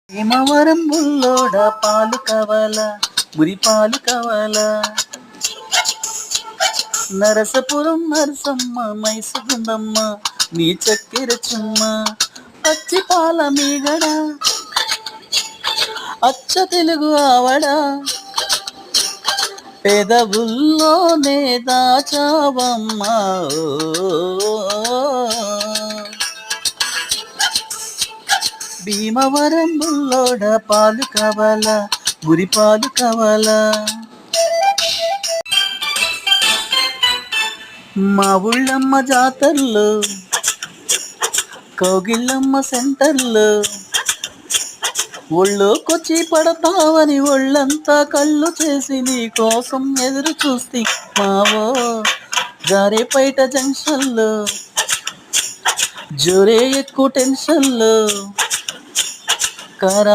భీమవరం బుల్లోడ పాలు కావాలా, మురి పాలు కావాలా, నరసపురం నరసమ్మ మైసుగుందమ్మ నీ చక్కెర చుమ్మ, పచ్చి పాల మీగడ అచ్చ తెలుగు ఆవడ, పెదవుల్లోనే దాచావమ్మ. భీమవరం బుల్లోడ పాలు కావాలా, మురి పాలు కావాలా, మా ఊళ్ళమ్మ జాతరలో కౌగిళ్ళమ్మ సెంటర్లో ఒళ్ళోకొచ్చి పడతావని ఒళ్ళంతా కళ్ళు చేసి నీ కోసం ఎదురు చూస్తే మావో జారేపేట జంక్షన్లో జోరే ఎక్కువ టెన్షన్లో కారా